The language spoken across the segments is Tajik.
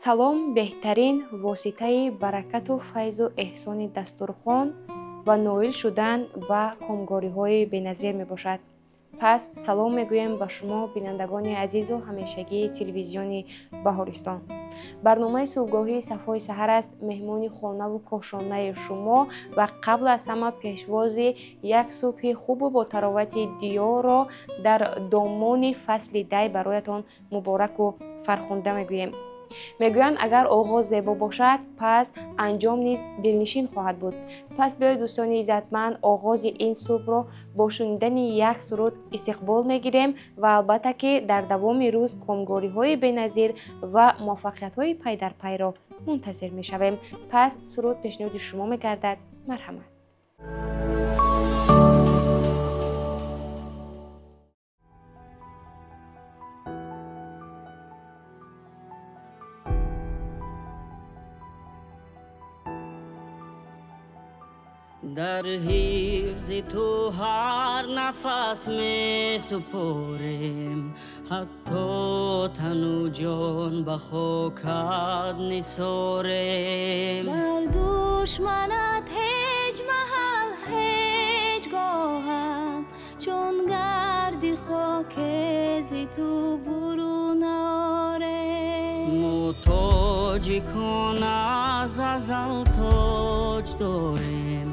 салом беҳтарин воситаи баракату файзу эҳсони дастурхон ва ноил шудан ба комгориҳои беназир мебошад. пас салом мегӯем ба шумо бинандагони азизу ҳамешагии телевизиони Баҳористон. барномаи субҳгоҳии Сафои саҳар аст меҳмони хонаву кошонаи шумо ва қабл аз ҳама пешвози як субҳи хубу бо таровати диёрро дар домони фасли дай бароятон мубораку фархонда мегӯем. мегӯянд агар оғоз зебо бошад, пас анҷом низ дилнишин хоҳад буд. пас биёед дӯстони иззатманд оғози ин субҳро бо шунидани як суруд истиқбол мегирем ва албатта ки дар давоми рӯз комгориҳои беназир ва муваффақиятҳои пай дар пайро мунтазир мешавем. пас суруд пешниҳоди шумо мегардад. марҳамат. در حفظ تو هر نفس می سپاریم، حتی تن و جان به خاکت نثاریم. بر دشمنت هیچ محل هیچ گاهم، چون گرد خاک ز تو برون آریم. محتاج کن از ازل تاج داریم،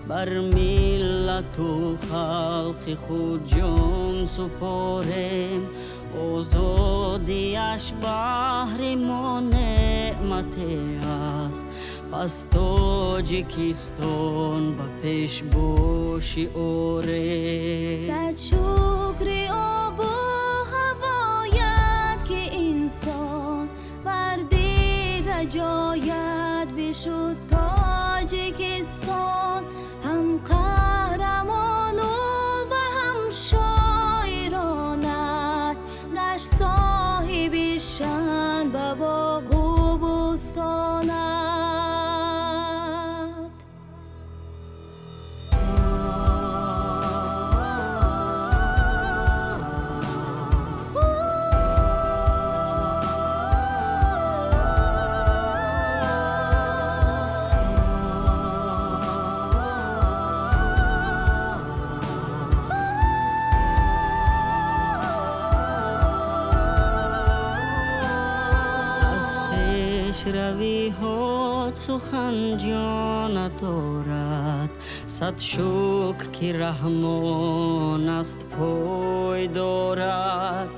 بر ملت و خلق خود جان سپاریم. آزادیش بهر ما نعمت است، پس تاجیکستان به پیش باشی آریم. صد شکر آب و هوایت که انسان بر دیده جایت بشد تاجیکستان. هم قهرمان و هم شاعرانت گشت صاحب شان به باغ و بستانت. روی ها سخن جانت دارد، صد شکر که رحمان است پای دارد.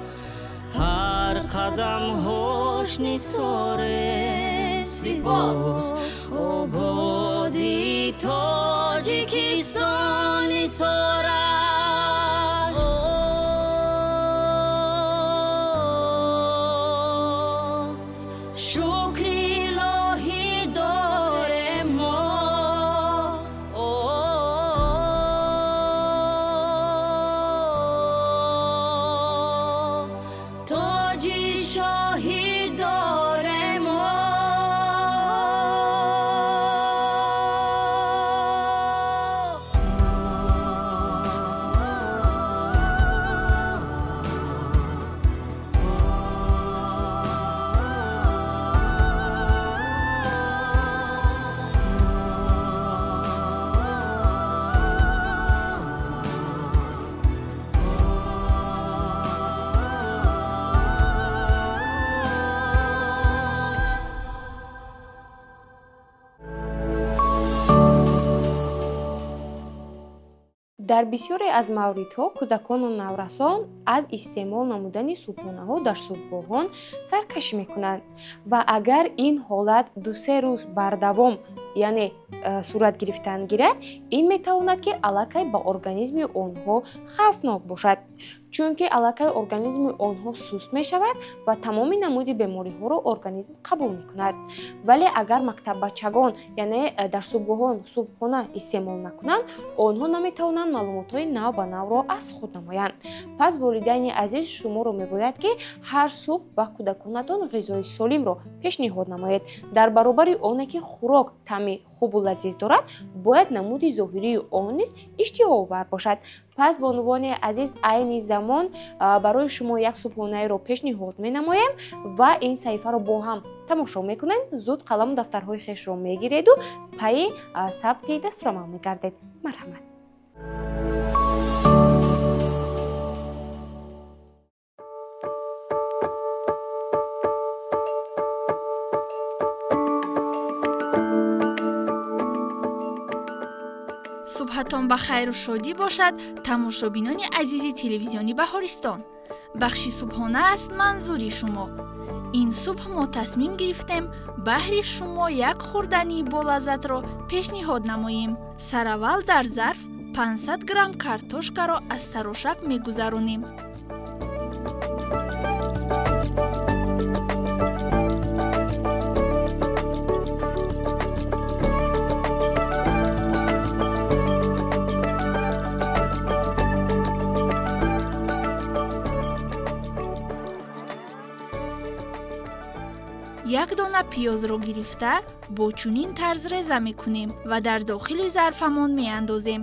هر قدم هاش نثار سپاس، آبادی تاجیکستان نثار است. дар бисёре аз мавридҳо кӯдакону наврасон аз истеъмол намудани субҳонаҳо дар субҳгоҳон саркашӣ мекунанд ва агар ин ҳолат 2-3 рӯз бардавом яъне сурат гирифтан гирад, ин метавонад ки аллакай ба организми онҳо хавфнок бошад, чунки аллакай организми онҳо суст мешавад ва тамоми намуди бемориҳоро организм қабул мекунад. вале агар мактаббачагон яъне дар субҳгоҳон субҳона истеъмол накунанд, онҳо наметавонанд маълумотҳои нав ба навро аз худ намоянд. пас волидайни азиз, шуморо мебояд ки ҳар субҳ ба кӯдаконатон ғизои солимро пешниҳод намоед, дар баробари оне ки хӯрок таъми таъми хубу лазиз дорад, бояд намуди зоҳирии он низ иштиҳоовар бошад. пас бонувони азиз, айни замон барои шумо як субҳонаеро пешниҳод менамоем ва ин саҳифаро бо ҳам тамошо мекунем. зуд қаламу дафтарҳои хешро мегиреду пайи сабти дастурамал мегардед. марҳамат. субҳатон ба хайру шодӣ бошад тамошобинони азизи телевизиони Баҳористон. бахши субҳона аст манзури шумо. ин субҳ мо тасмим гирифтем баҳри шумо як хӯрдани болаззатро пешниҳод намоем. сараввал дар зарф 500 грамм картошкаро аз тарошак мегузаронем. як дона пиёзро гирифта бо чунин тарз реза мекунем ва дар дохили зарфамон меандозем.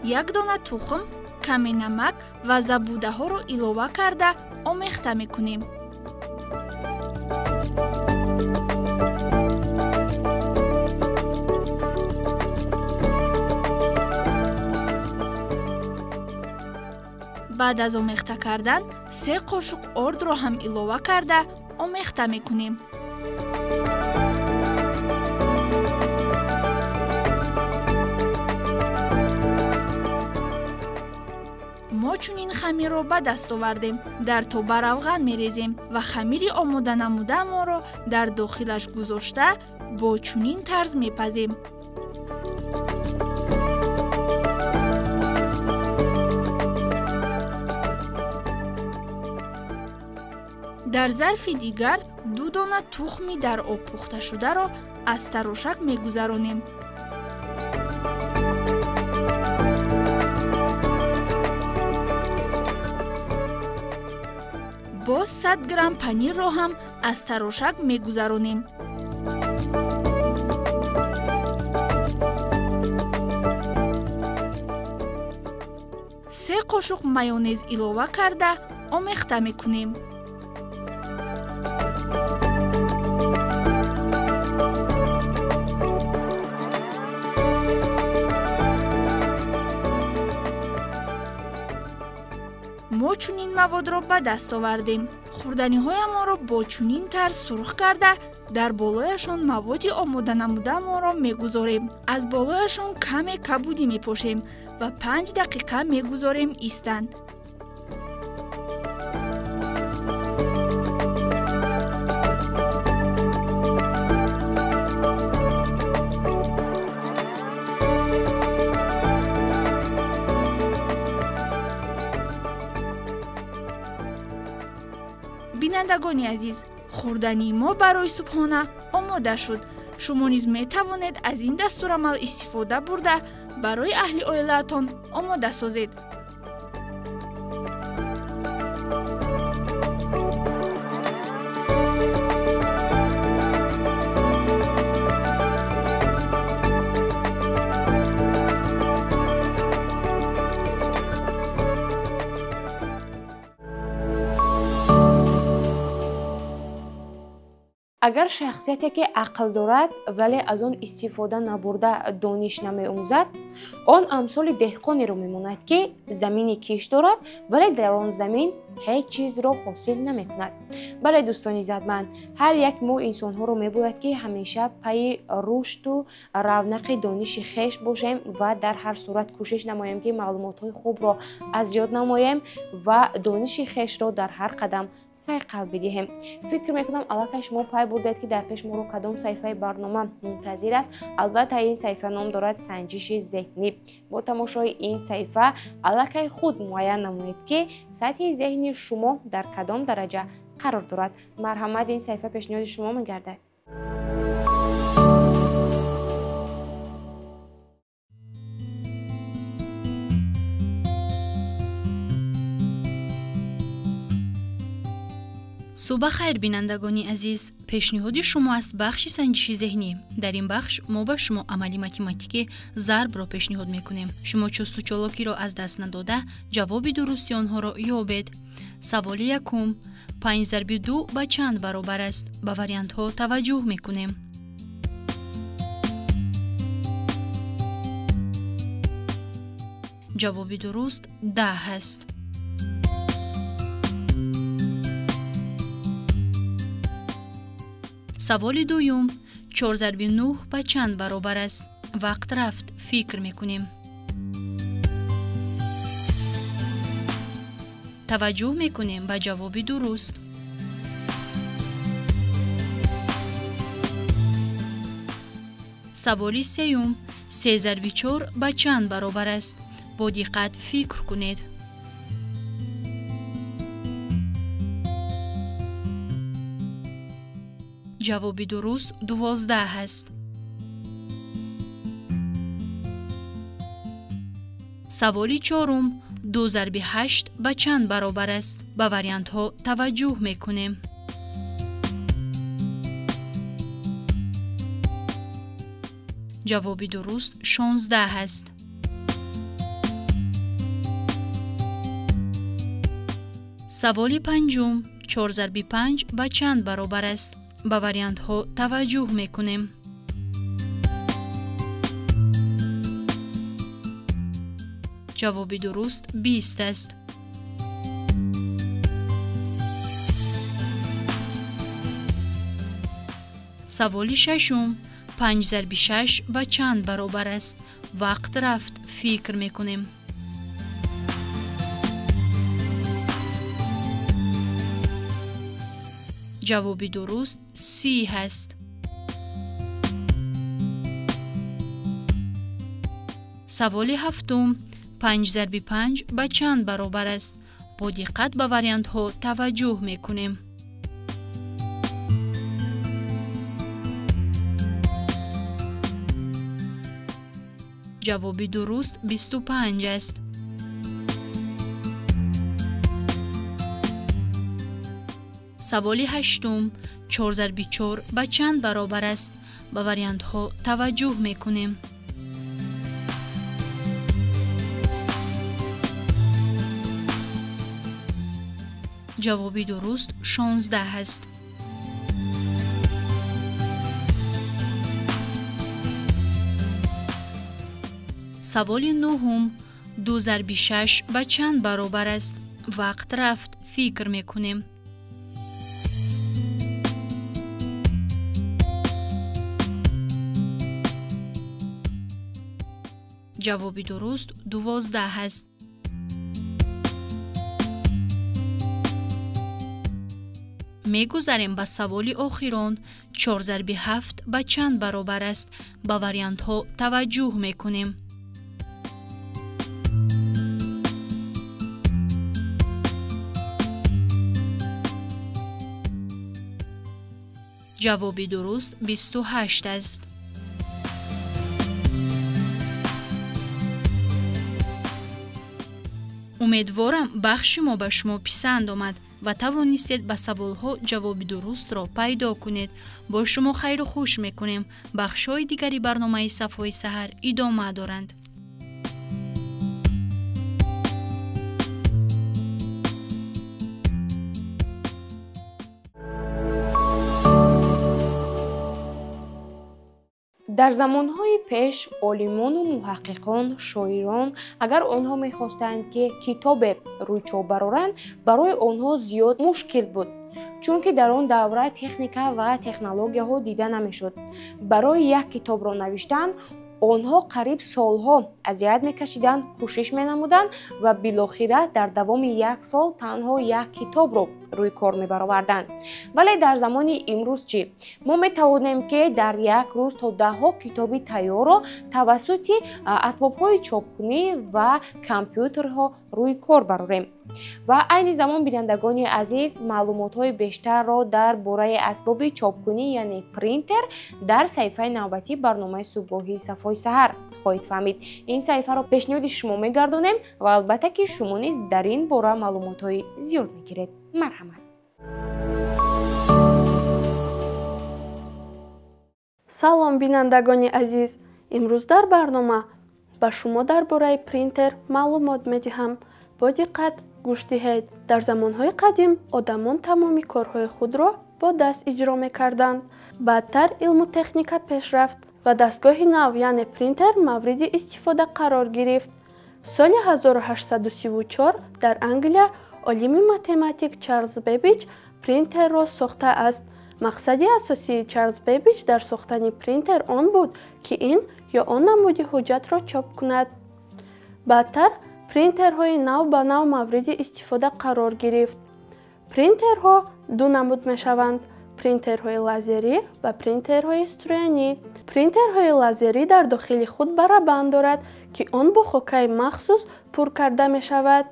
як дона тухм, каме намак ва забудаҳоро илова карда омехта мекунем. баъд аз омехта кардан 3 қошуқ ордро ҳам илова карда омехта мекунем. мо чунин хамирро ба даст овардем. дар тоба равған мерезем ва хамири омода намудаамонро дар дохилаш гузошта бо чунин тарз мепазем. дар зарфи дигар 2 дона тухми дар об пухташударо аз тарошак мегузаронем. боз 100 грамм панирро ҳам аз тарошак мегузаронем. се қошуқ майонез илова карда омехта мекунем. мо чунин маводро ба даст овардем. хӯрданиҳоямонро бо чунин тарз сурх карда дар болояшон маводи омода намудаамонро мегузорем. аз болояшон каме кабудӣ мепошем ва 5 дақиқа мегузорем истанд. бинандагони азиз, хӯрдани мо барои субҳона омода шуд. шумо низ метавонед аз ин дастурамал истифода бурда барои аҳли оилаатон омода созед. агар шахсияте ки ақл дорад вале аз он истифода набурда дониш намеомӯзад, он амсоли деҳқонеро мемонад ки замини киш дорад вале дар он замин ҳеҷ чизро ҳосил намекунад. бале дӯстони иззатманд, ҳар як мо инсонҳоро мебояд ки ҳамеша пайи рушду равнақи дониши хеш бошем ва дар ҳар сурат кӯшиш намоем ки маълумотҳои хубро аз ёд намоем ва дониши хешро дар ҳар қадам сайқал бидиҳем. фикр мекунам аллакай шумо пай бурдед ки дар пеш моро кадом саҳифаи барнома мунтазир аст. албатта ин саҳифа ном дорад санҷиши зеҳнӣ. бо тамошои ин саҳифа аллакай худ муайян намоед ки сатҳи зеҳни шумо дар кадом дараҷа қарор дорад. марҳамат, ин саҳифа пешниҳоди шумо мегардад. صبح خیر بینندگانی عزیز، پیشنهاد شما است بخش سنجش ذهنی. در این بخش ما به شما عملی متماتیک ضرب را پیشنهاد میکنیم. شما چست و چالاکی را از دست نداده جواب درستی آنها را یابید. سوال یکم، 5 ضرب 2 به چند برابر است؟ به واریانت ها توجه میکنیم. جواب درست 10 است. سوال دوم، 4 ضرب 9 به چند برابر است؟ وقت رفت، فکر میکنیم. توجه میکنیم به جواب درست. سوال سوم، 3 ضرب 4 به چند برابر است؟ با دقت فکر کنید. جواب درست 12 است. سوال چهارم، 2 ضرب 8 به چند برابر است؟ به واریانت ها توجه میکنیم. جواب درست 16 است. سوال پنجم، 4 ضرب 5 به چند برابر است؟ به واریانت ها توجه میکنیم. جواب درست 20 است. سوال ششم، 5 ضرب 6 به چند برابر است؟ وقت رفت، فکر میکنیم. جواب درست 30 هست. سوال هفتم، 5 ضرب 5 به چند برابر است؟ با دقت به واریانت ها توجه میکنیم. جواب درست 25 است. سوال هشتم، 4 ضرب 4 به چند برابر است؟ به واریانت ها توجه میکنیم. جواب درست 16 است. سوال نهم، 2 ضرب 6 به چند برابر است؟ وقت رفت، فکر میکنیم. جواب درست 12 است. میگذاریم به سوال آخران، 4 ضرب 7 به چند برابر است؟ به واریانت ها توجه میکنیم. جواب درست 28 است. امیدوارم بخش ما به شما پسند آمد و توانستید به سوالها جواب درست را پیدا کنید. با شما خیر و خوش میکنیم. بخش‌های دیگری برنامه صفای سحر ادامه دارند. در زمانهای پیش عالمان و محققان، شاعران اگر آنها میخواستند که کتاب روی چوب برارند، برای آنها زیاد مشکل بود، چون که در آن دوره تکنیکا و تکنولوژیاها دیده نمیشد. برای یک کتاب را نوشتن آنها قریب سالها اذیت میکشیدند، کوشش مینمودند و بالاخره در دوام 1 سال تنها یک کتاب را روی کار میبرآوردند. ولی در زمان امروز چی؟ ما میتوانیم که در یک روز تا 10 کتابی تیار را توسط اسباب‌های چاپخانه و کامپیوترها روی کار براریم. و عین زمان بینندگان عزیز، معلومات‌های بیشتر را در باره اسباب چاپخانه یعنی پرینتر در صفحه نوبتی برنامه صبحگاهی صفای سحر خواهید فهمید. این صفحه را پیشنهاد شما میگردانیم و البته که شما نیز در این باره معلومات‌های زیاد میگیرید. مرحمت. салом бинандагони азиз, имрӯз дар барнома ба шумо дар бораи принтер маълумот медиҳам. Бо диққат гӯш диҳед. Дар замонҳои қадим одамон тамоми корҳои худро бо даст иҷро мекарданд. баъдтар илму техника пешрафт ва дастгоҳи нав яъне принтер мавриди истифода қарор гирифт. соли 1834 дар Англия олими математик Чарлз Бэббидж принтерро сохтааст. мақсади асосии Чарлз Бэббидж дар сохтани принтер он буд, ки ин ё он намуди ҳуҷҷатро чоп кунад. баъдтар принтерҳои нав ба нав мавриди истифода қарор гирифт. принтерҳо ду намуд мешаванд: принтерҳои лазерӣ ва принтерҳои струянӣ. принтерҳои лазерӣ дар дохили худ барабан дорад, ки он бо хокаи махсус пур карда мешавад.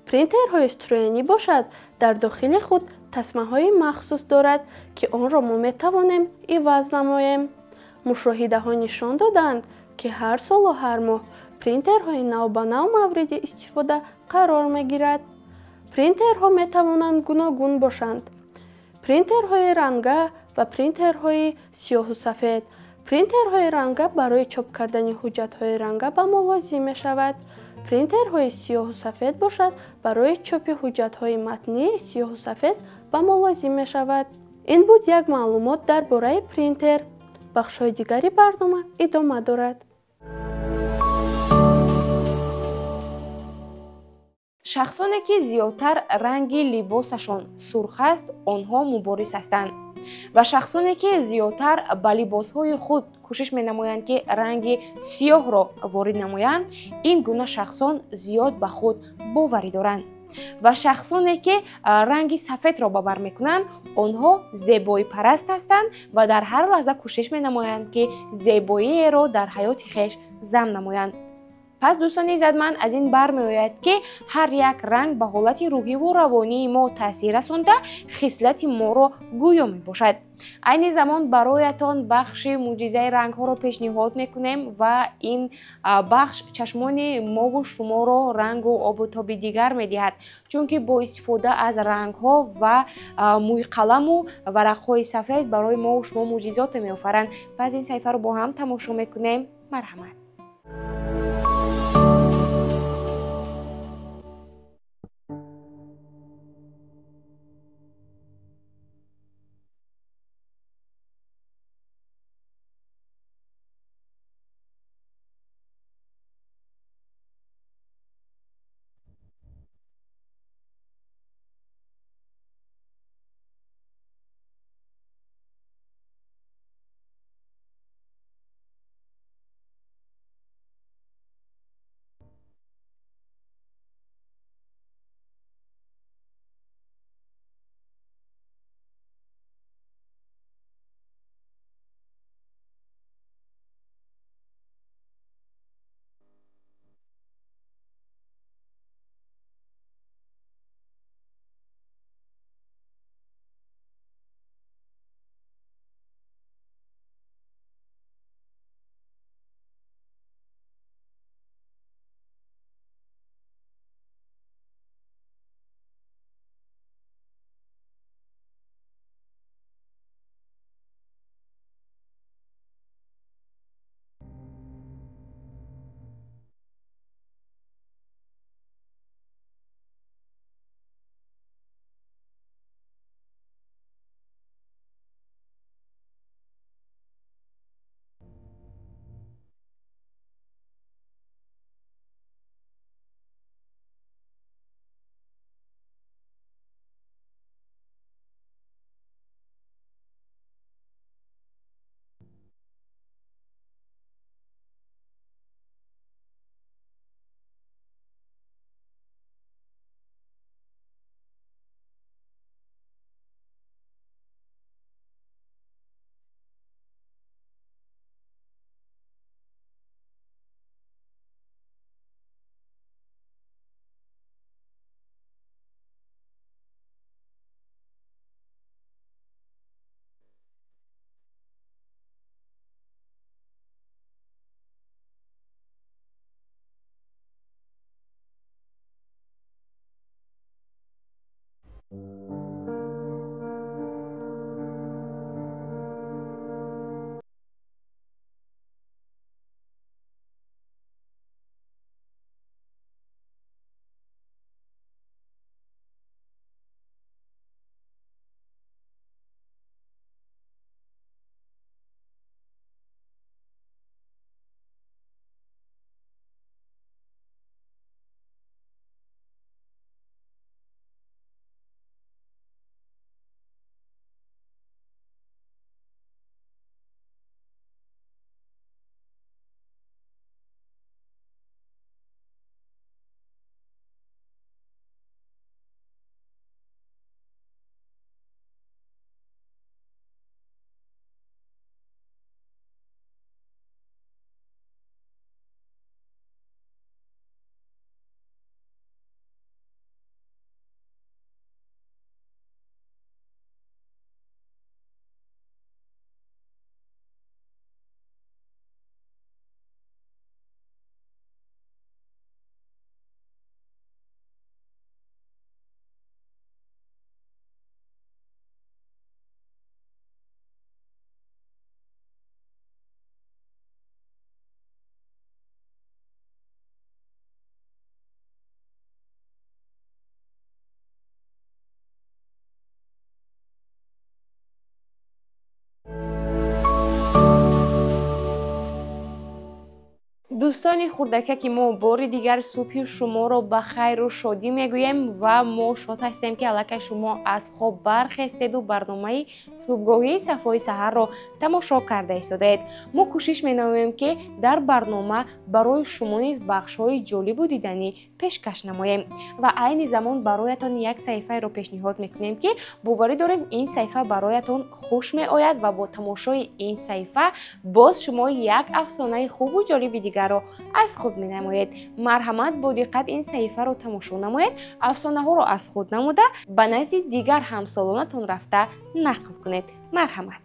принтерҳои струянӣ бошад, дар дохили худ тасмаҳои махсус дорад, ки онро мо метавонем иваз намоем. мушоҳидаҳо нишон доданд, ки ҳар солу ҳар моҳ принтерҳои нав ба нав мавриди истифода қарор мегирад. принтерҳо метавонанд гуногун бошанд: принтерҳои ранга ва принтерҳои сиёҳу сафед. принтерҳои ранга барои чоп кардани ҳуҷҷатҳои ранга ба мо лозим мешавад. принтерҳои сиёҳу сафед бошад, барои чопи ҳуҷҷатҳои матнии сиёҳу сафед ба мо лозим мешавад. ин буд як маълумот дар бораи принтер. бахшҳои дигари барнома идома дорад. шахсоне ки зиёдтар ранги либосашон сурх аст, онҳо муборис ҳастанд ва шахсоне ки зиёдтар ба либосҳои худ кӯшиш менамоянд, ки ранги сиёҳро ворид намоянд, ин гуна шахсон зиёд ба худ боварӣ доранд. ва шахсоне ки ранги сафедро ба бар мекунанд, онҳо зебоипараст ҳастанд ва дар ҳар лаҳза кӯшиш менамоянд, ки зебоиеро дар ҳаёти хеш зам намоянд. пас дӯстони иззатманд, аз ин бармеояд, ки ҳар як ранг ба ҳолати рӯҳиву равонии мо таъсир расонда хислати моро гӯё мебошад. айни замон бароятон бахши мӯъҷизаи рангҳоро пешниҳод мекунем ва ин бахш чашмони мову шуморо рангу обу тоби дигар медиҳад, чунки бо истифода аз рангҳо ва мӯйқаламу варақҳои сафед барои мову шумо мӯъҷизоте меофаранд. пас ин саҳифаро бо ҳам тамошо мекунем. марҳамат. دوستان خردککی ما بار دیگر صبح شما را به خیر و شادی میگوییم و ما شاد هستیم که الکی شما از خواب برخاستید و برنامه صبحگاهی صفای سحر را تماشا کرده ایستادید. ما کوشش می‌نماییم که در برنامه برای شما نیز بخش‌های جالب و دیدنی پیشکش نماییم و عین زمان برایتان یک صحیفه را پیشنهاد می‌کنیم که باوری داریم این صحیفه برایتان خوش می‌آید و با تماشای این صحیفه باز شما یک افسانه خوب و جالب دیگر را از خود می‌نمایید. مرحمت با دقت این صحیفه را تماشا نمایید، افسانه ها را از خود نموده به نزد دیگر همسالانتان رفته نقل کنید. مرحمت.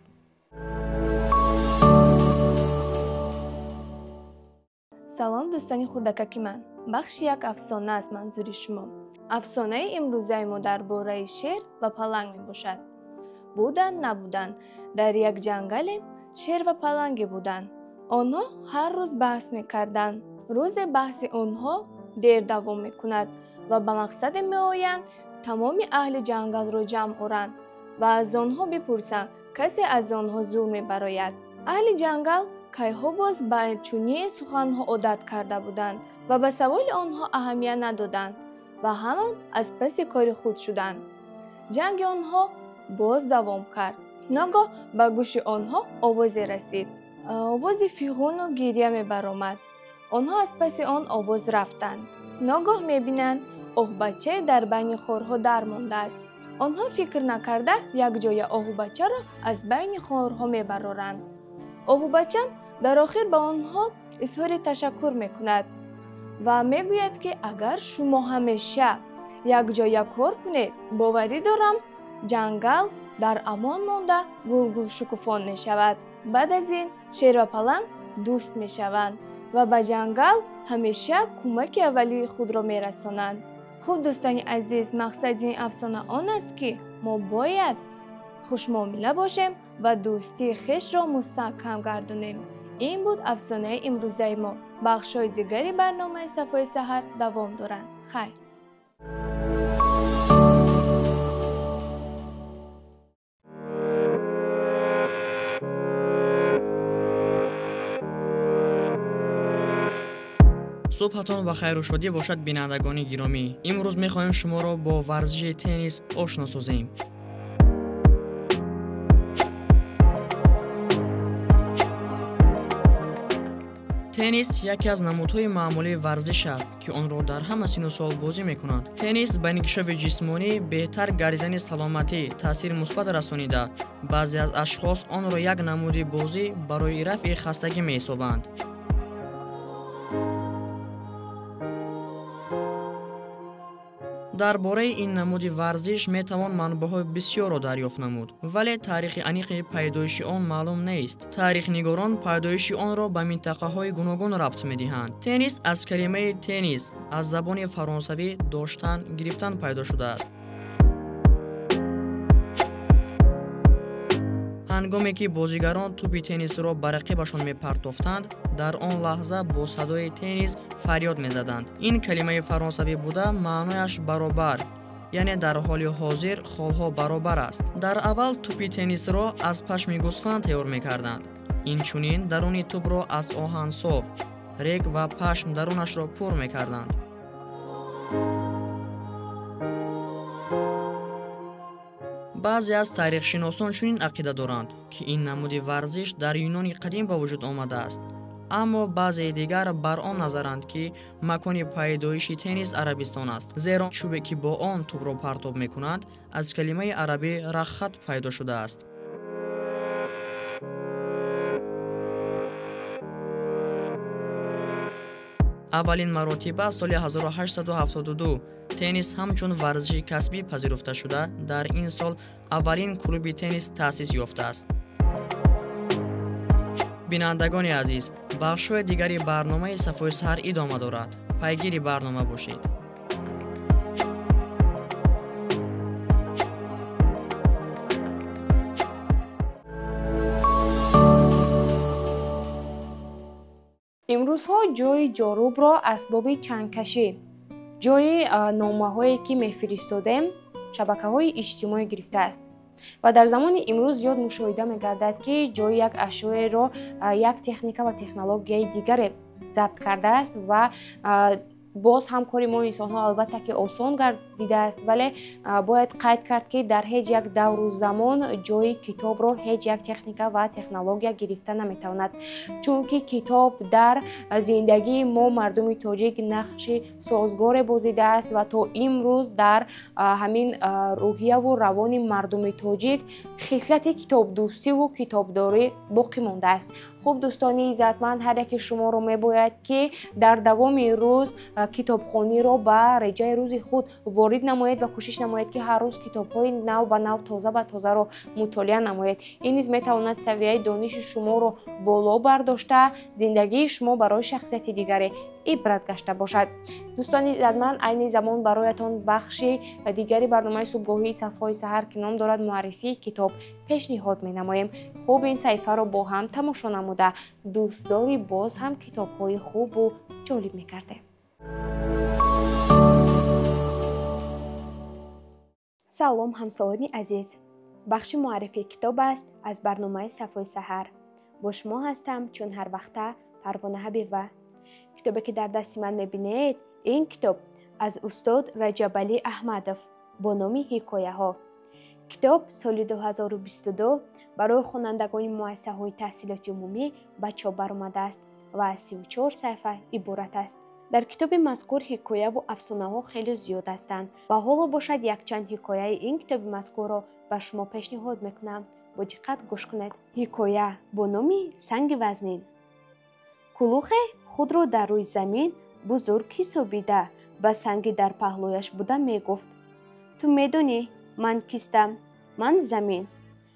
سلام دوستان خردککی من. بخش یک افسانه از منظور شما. افسانه امروزه ما درباره شیر و پلنگ میباشد. بودن نبودن در یک جنگل شیر و پلنگ بودند. آنها هر روز بحث میکردند. روز بحث آنها دیر دوام میکند و به مقصد میآیند تمام اهل جنگل را جمع آورند و از آنها بپرسند کسی از آنها زور میبراید. اهل جنگل کیها باز به چنین سخنها عادت کرده بودند و به سوال آنها اهمیت ندادند و همان از پس کار خود شدند. جنگ آنها باز دوام کرد. ناگاه به گوش آنها آوازی رسید. آواز فیغان و گریه می برآمد. آنها از پس آن آواز رفتند. ناگاه می بینند آهو بچه در بین خارها در مانده است. آنها فکر نکرده یک جای آهو بچه را از بین خارها می برارند. آهو بچه در آخر به آنها اظهار تشکر می کند و می گوید که اگر شما همیشه یک جای کار کنید باوری دارم جنگل در امان مانده گل شکوفان می شود. بعد از این شیر و پلنگ دوست می شوند و به جنگل همیشه کمک اولی خود را می رسانند. خب دوستان عزیز، مقصد این افسانه آن است که ما باید خوشمعامله باشیم و دوستی خویش را مستحکم گردانیم. این بود افسانه امروزه ما. بخش‌های دیگری برنامه صفای سحر دوام دارند. خیر. صبحتان و خیر و شادی باشد بینندگان گرامی. امروز می‌خواهیم شما را با ورزش تنیس آشنا سازیم. تنیس یکی از نمودهای معمولی ورزش است که آن را در همه سن و سال بازی می‌کنند. تنیس به انکشاف جسمانی، بهتر گردیدن سلامتی تاثیر مثبت رسانیده. بعضی از اشخاص آن را یک نمود بازی برای رفع خستگی می‌حسابند. درباره این نمود ورزش میتوان منبع‌های بسیار را دریافت نمود، ولی تاریخ عمیق پیدایش آن معلوم نیست. تاریخ نگاران پیدایش آن را به منطقه‌های گوناگون ربط می‌دهند. تنیس از کلمه تنیس از زبان فرانسوی داشتن، گرفتن پیدا شده است. هنگامی که بازیگران توپ تنیس را به رقیبشان می‌پرتافتند، در آن لحظه با صدای تنیس فریاد می‌زدند. این کلمه فرانسوی بوده معنایش برابر، یعنی در حال حاضر خالها برابر است. در اول توپ تنیس را از پشم گوسفند تیار می‌کردند. این چنین درون توپ را از آهن صاف، ریگ و پشم درونش را پر می‌کردند. بعضی از تاریخ شناسان چنین عقیده دارند که این نمود ورزش در یونان قدیم به وجود آمده است، اما بعضی دیگر بر آن نظرند که مکان پیدایش تنیس عربستان است، زیرا چوبی که با آن توپ را پرتاب می‌کنند از کلمه عربی رخت پیدا شده است. اولین مراتب سال 1872 تنیس همچون ورزش کسبی پذیرفته شده. در این سال اولین کلوب تنیس تأسیس یافته است. بینندگان عزیز، بخش‌های دیگری برنامه صفای سحر ادامه دارد. پیگیر برنامه باشید. امروزها جای جاروب را اسباب چنگکشی، جای نامه‌هایی که می‌فرستادیم شبکه‌های اجتماعی گرفته است و در زمان امروز زیاد مشاهده می‌گردد که جای یک اشیاء را یک تکنیک و تکنولوژی دیگر ضبط کرده است و باز همکاری ما انسان‌ها البته که آسان گردیده است، ولی باید قید کرد که در هیچ یک دور و زمان جای کتاب را هیچ یک تکنیکا و تکنولوژیا گرفته نمیتواند، چون که کتاب در زندگی ما مردم تاجیک نقش سازگار بازیده است و تا امروز در همین روحیه و روان مردم تاجیک خصلت کتاب دوستی و کتابداری باقی مانده است. خوب دوستان عزتمند، هر یک شما را میباید که در دوام روز کتابخوانی را به رجای روز خود وارد نمایید و کوشش نمایید که هر روز کتاب‌های نو به نو، تازه به تازه را مطالعه نمایید. این نیز میتواند سویه دانش شما را بالا برداشته زندگی شما برای شخصیت دیگری عبرت گشته باشد. دوستان عزیزمند، عین زمان برایتان بخش دیگری برنامه صبحگاهی صفحه سحر که نام دارد معرفی کتاب پیشنهاد می‌نماییم. خوب این صفحه را با هم تماشا نموده دوستداری باز هم کتاب‌های خوب و جالب می‌کردیم. سلام همسالانی عزیز، بخش معرفی کتاب است از برنامه صفحه سحر. با شما هستم چون هر وقته پروانه حبیبه. کتابی که در دست من میبینید این کتاب از استاد رجبعلی احمدов با نام حکایه ها. کتاب سال 2022 برای خوانندگان مؤسسه های تحصیلات عمومی به چاپ برآمده است و از 34 صفحه عبارت است. در کتاب مذکور حکایه و افسانه ها خیلی زیاد هستند و حالا باشد یک چند حکایه این کتاب مذکور را به شما پیشنهاد میکنم. با دقت گوش کنید. حکایه با نام سنگ وزنین. کلوخ خود را در روی زمین بزرگ حسابیده به سنگ در پهلویش بوده میگفت: تو میدونی من کیستم؟ من زمین.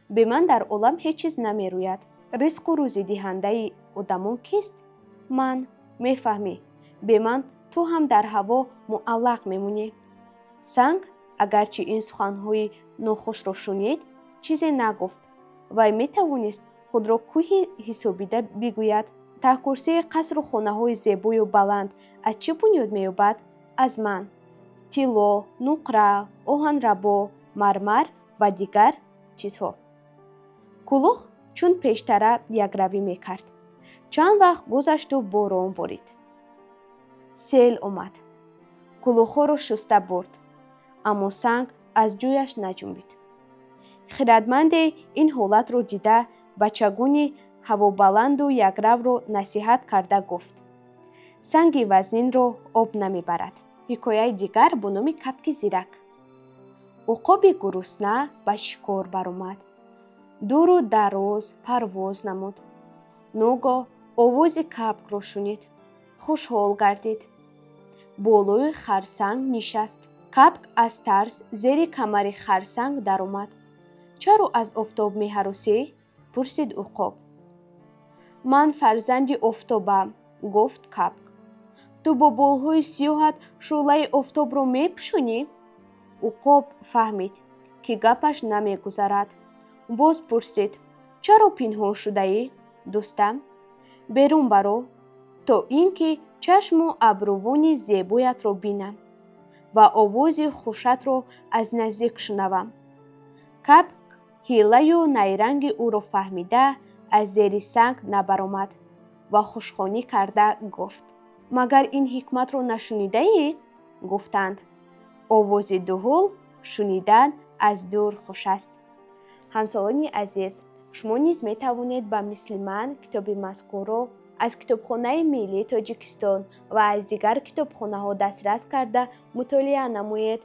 به من در عالم هیچ چیز نمیروید. رزق و روزی دهنده آدمان کیست؟ من. میفهمی؟ به من تو هم در هوا معلق میمونی. سنگ اگرچه این سخنهای ناخوش را شنید چیزی نگفت. وی میتوانست خود را کوهی حسابیده بگوید. ته کرسی قصر و خانه های زیبای و بلند از چه بنیاد مییابد؟ از من. طلا، نقره، آهن-ربا، مرمر و دیگر چیزها. کلوخ چون پیشتر یک روی میکرد. چند وقت گذشت و باران بارید. سیل آمد. کلوخ را شسته برد، اما سنگ از جایش نجنبید. خردمند این حالت را دیده بچگانی هوابلند و یکرو را نصیحت کرده گفت: سنگ وزنین را آب نمیبرد. حکایه دیگر با نام کپک زیرک. عقاب گرسنه به شکار برآمد. دور و دراز پرواز نمود. ناگاه آواز کپک را شنید. خوشحال گردید. بالای خرسنگ نشست. کپک از ترس زیر کمر خرسنگ درآمد. چرا از آفتاب می‌هراسی؟ پرسید عقاب. من فرزند آفتابم، گفت کپک. تو با بالهای سیاهت شعله آفتاب را میپوشانی؟ عقاب فهمید که گپش نمیگذرد. باز پرسید: چرا پنهان شده ای دوستم؟ بیرون برو تا اینکه چشم و ابروان زیبایت را بینم و آواز خوشت را از نزدیک شنوم. کپک حیله و نیرنگ او را فهمیده از زیر سنگ نبرآمد و خوشخوانی کرده گفت: مگر این حکمت را نشنیده ای؟ گفتند: آواز دهل شنیدن از دور خوش است. همسالان عزیز، شما نیز می توانید به مثل من کتاب مذکور را از کتابخانه ملی تاجیکستان و از دیگر کتابخانه ها دسترس کرده مطالعه نمایید.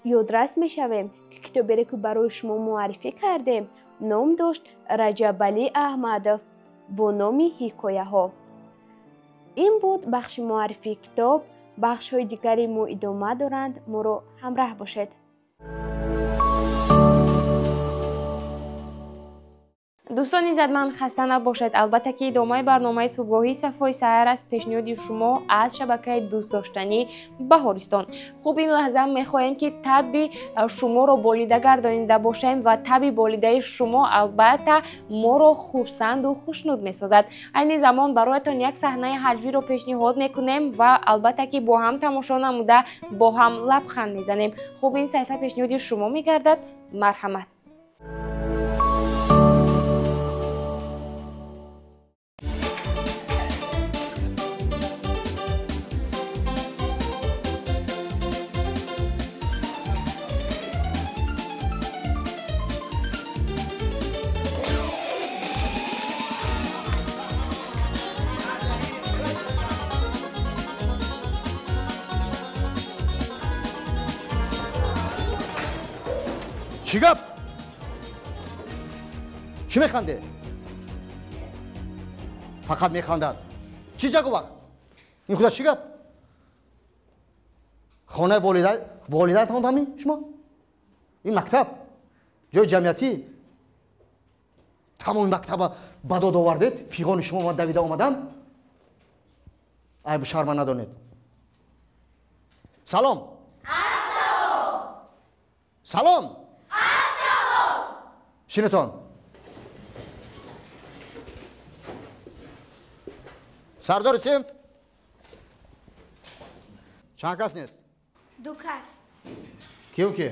یادرس می شویم که کتابی که برای شما معرفی کردیم نام داشت رجبعلی احمدов با نام حکایه ها. این بود بخش معرفی کتاب. بخش های دیگری ما ادامه دارند. ما رو همراه باشید. دوستان عزیزمند، خسته نباشید. البته که ادامه برنامه صبحگاهی صفحه سحر است پیشنهاد شما از شبکه دوست داشتنی بهارستان. خوب این لحظه میخواهیم که تب شما را بالیده گردانیده باشیم و تب بالیده شما البته ما را خرسند و خوشنود میسازد. این زمان برایتان یک صحنه حجوی را پیشنهاد میکنیم و البته که با هم تماشا نموده با هم لبخند میزنیم. خوب این صفحه پیشنهاد شما میگردد. مرحمت. چی گپ؟ چی میخنده؟ فقط میخندد. چی جگو وقت؟ این خدا چی گپ؟ خانه والدت هم همی شما؟ این مکتب جای جمعیتی تمام مکتب به داد آوردید فیغان شما من دویده آمدم ای به شرم ندانید. سلام سلام شنیتون سردار صنف چند کس نیست؟ 2 کس. کیو کی؟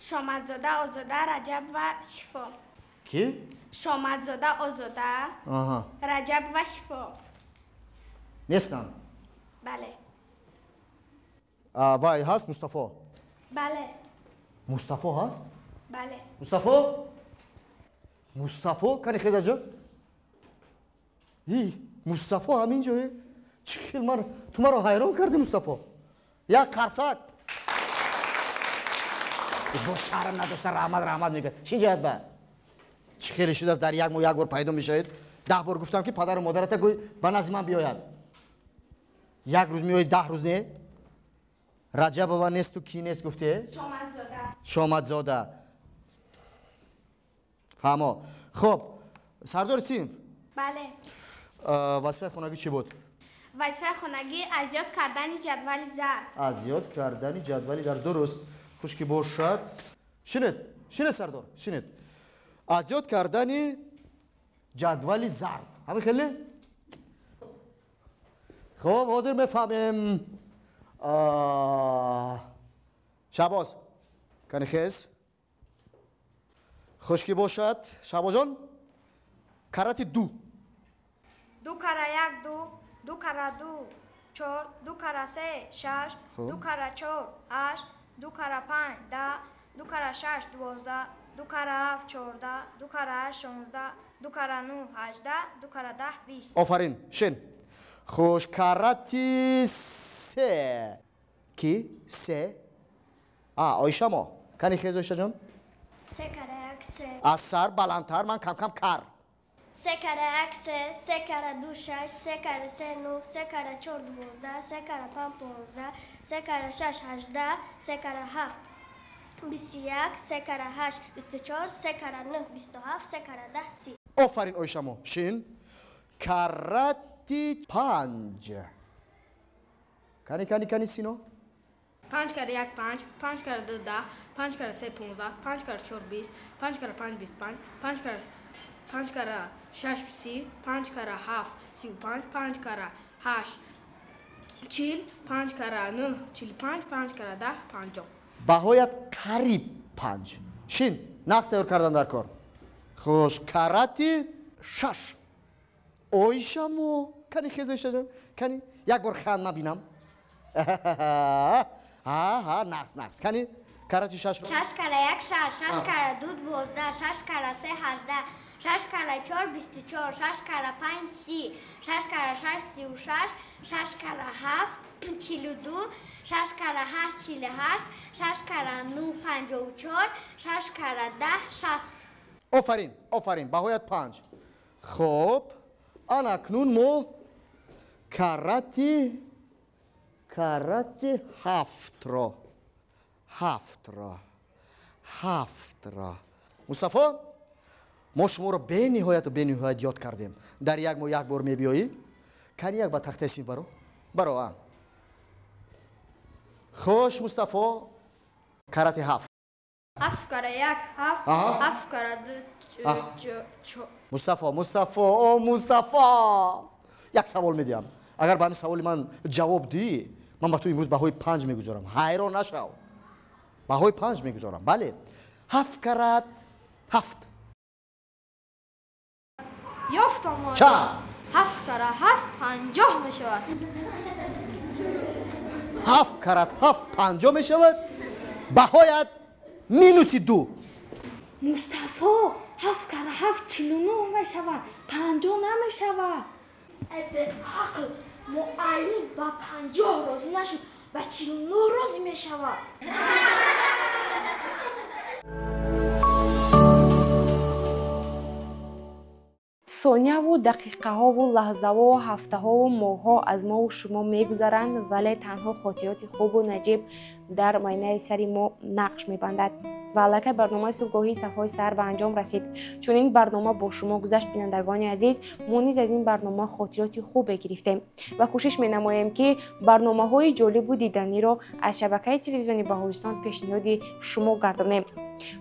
شامدزاده آزاده رجب و شفا. کی؟ شامدزاده آزاده رجب و شفا. نیستن؟ بله. وای هست مصطفی؟ بله. مصطفی هست؟ بله. مصطفی کنی خیزه جا؟ مصطفی همین جایه؟ چی خیلی تو مرا حیران کردی مصطفی؟ یک قرصک با شرم نداشته رحمت میگه چی جهت به؟ چی خیلی شده است در یک بار پیدا میشهید 10 بار گفتم که پدر و مادرت گوی به نزد من بیاید یک روز میوید 10 روز نه؟ رجب و نیست و کی نیست گفته؟ شامدزاده فهمه. خب سردار صنف بله. وظیفه خانگی چی بود؟ وظیفه خانگی ازیاد کردن جدول زرد. ازیاد کردن جدولی در درست خوش که باشد. شنید سردار شنید ازیاد کردن جدول زرد همه خیلی؟ خب حاضر میفهمیم. شباز کنی خیز خوش که باشد. شباز جان کرت 2 2 کره 1 2 2 کره 2 4 2 کره 3 6 2 کره 4 8 2 کره 5 10 2 کره 6 12 2 کره 7 14 2 کره 8 16 2 کره 9 18 2 کره 10 20. آفرین شن خوش کرتی 3 کی 3 آیشه ما کنی خیز آیشه جان 3 کره 1 3 از سر بلندتر من کم کر 3 کره 1 3 3 کره 2 6 3 کره 3 9 3 کره 4 12 3 کره 5 15 3 کره 6 18 3 کره 7 21 3 کره 8 24 3 کره 9 27 3 کره 10 30. آفرین آیشه ما شین کرتی 5 کنی سینو 5 کره 1 5 5 کره 2 10 5 کره 3 15 5 کره 4 20 5 کره 5 25 5 کره 6 30 5 کره 7 35 5 کره 8 40 5 کره 9 45 5 کره 10 50. بهایت قریب 5 شین نقص تیار کردن در کار. خوش کرتی 6 آیشه ما کنی خیز آیشه جان کنی یک بار خند ما بینم نقص کنی کرتی 6 6 کره 1 6 6 کره 2 12 6 کره 3 18 6 کره 4 24 6 کره 5 30 6 کره 6 36 6 کره 7 42 6 کره 8 48 6 کره 9 54 6 کره 10 60. آفرین بهایت 5. خب آن اکنون ما کرتی 7 را مصطفی ما شما رو به نهایت یاد کردیم. در یک بار میبیایی کنی یک با تخته سیب برو خوش مصطفی کرتی 7 7 کره 1 7 7 کره 2 مصطفی یک سوال میدیم اگر به همین سوال من جواب دی من با تو امروز بهای 5 میگذارم حیران نشو بهای 5 میگذارم. بله 7 کرت 7 یافتم چند 7 کره 7 50 میشود 7 کرت 7 50 میشود بهایت مینوس 2 مصطفی 7 کره 7 49 میشود 50 نمیشود. به عقل معلم با 50 راضی نشد و 49 راضی میشود. дақиқаҳову лаҳзаву ҳафтаҳову моҳҳо аз мову шумо мегузаранд, вале танҳо хотироти хубу наҷиб дар майнаи сари мо нақш мебандад. ва аллакай барномаи субҳгоҳии Сафои Саҳар ба анҷом расид. Чунин барнома бо шумо гузашт. Бинандагони азиз, мо низ аз ин барнома хотироти хубе гирифтем ва кӯшиш менамоем ки барномаҳои ҷолибу диданиро аз шабакаи телевизиони Баҳористон пешниҳоди шумо гардонем.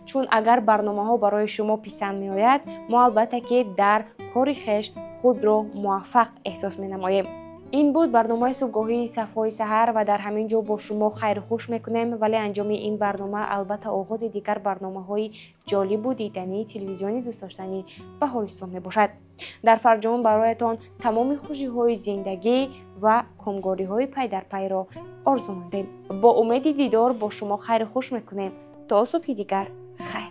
чун агар барномаҳо барои шумо писанд меояд, мо албатта ки дар кори хеш худро муваффақ эҳсос менамоем. ин буд барномаи субҳгоҳии Сафои Саҳар ва дар ҳамин ҷо бо шумо хайру хуш мекунем, вале анҷоми ин барнома албатта оғози дигар барномаҳои ҷолибу дидании телевизиони дӯстдоштанӣ Баҳористон мебошад. дар фарҷом бароятон тамоми хушиҳои зиндагӣ ва комгориҳои пайдарпайро орзу мандем. бо умеди дидор бо шумо хайру хуш мекунем. то субҳи дигар хайр.